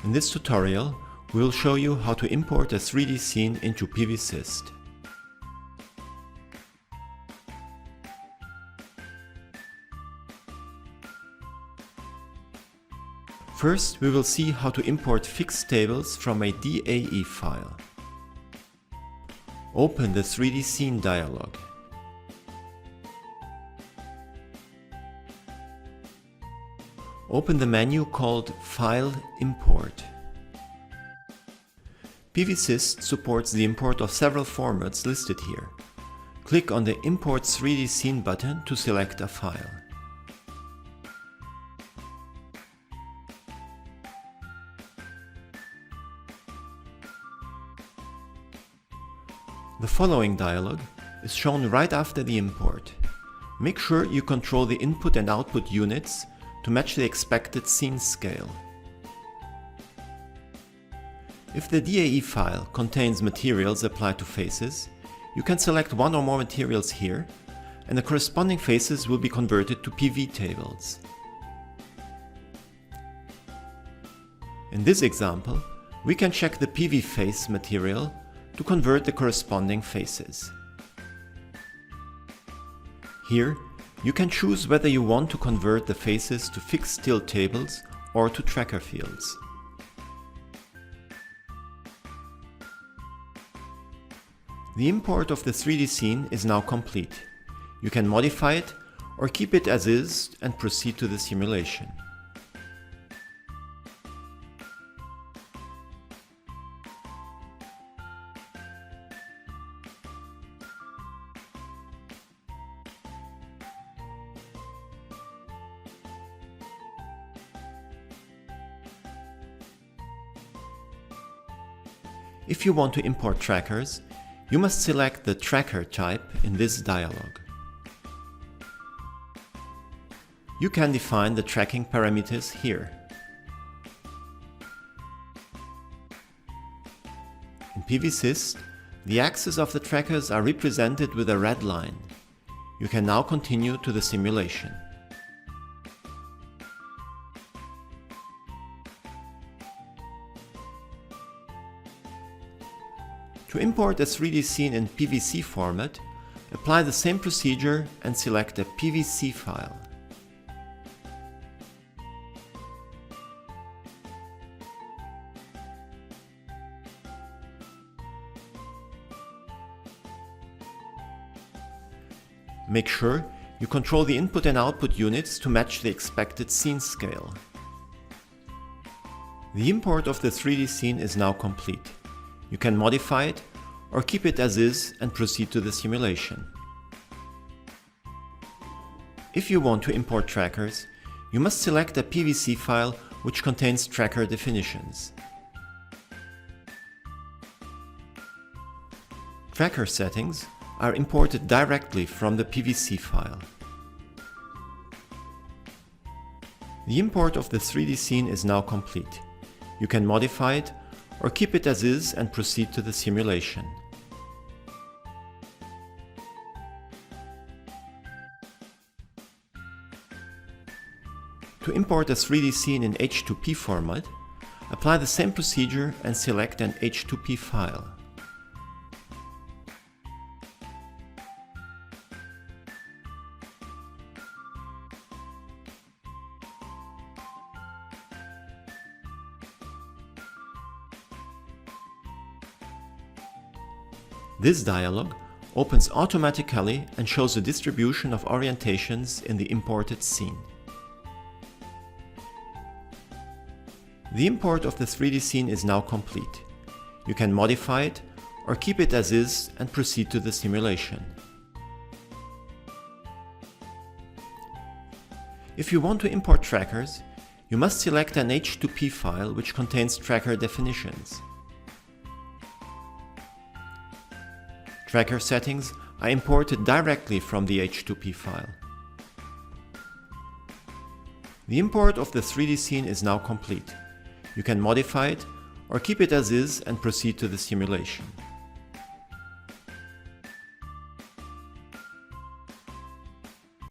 In this tutorial, we will show you how to import a 3D scene into PVSYST. First, we will see how to import fixed tables from a DAE file. Open the 3D scene dialog. Open the menu called File Import. PVSYST supports the import of several formats listed here. Click on the Import 3D Scene button to select a file. The following dialog is shown right after the import. Make sure you control the input and output units to match the expected scene scale. If the DAE file contains materials applied to faces, you can select one or more materials here, and the corresponding faces will be converted to PV tables. In this example, we can check the PV face material to convert the corresponding faces. Here, you can choose whether you want to convert the faces to fixed tilt tables or to tracker fields. The import of the 3D scene is now complete. You can modify it or keep it as is and proceed to the simulation. If you want to import trackers, you must select the tracker type in this dialog. You can define the tracking parameters here. In PVSYST, the axes of the trackers are represented with a red line. You can now continue to the simulation. To import a 3D scene in PVC format, apply the same procedure and select a PVC file. Make sure you control the input and output units to match the expected scene scale. The import of the 3D scene is now complete. You can modify it or keep it as is and proceed to the simulation. If you want to import trackers, you must select a PVC file which contains tracker definitions. Tracker settings are imported directly from the PVC file. The import of the 3D scene is now complete. You can modify it or keep it as is and proceed to the simulation. To import a 3D scene in H2P format, apply the same procedure and select an H2P file. This dialog opens automatically and shows the distribution of orientations in the imported scene. The import of the 3D scene is now complete. You can modify it or keep it as is and proceed to the simulation. If you want to import trackers, you must select an H2P file which contains tracker definitions. Tracker settings are imported directly from the H2P file. The import of the 3D scene is now complete. You can modify it or keep it as is and proceed to the simulation.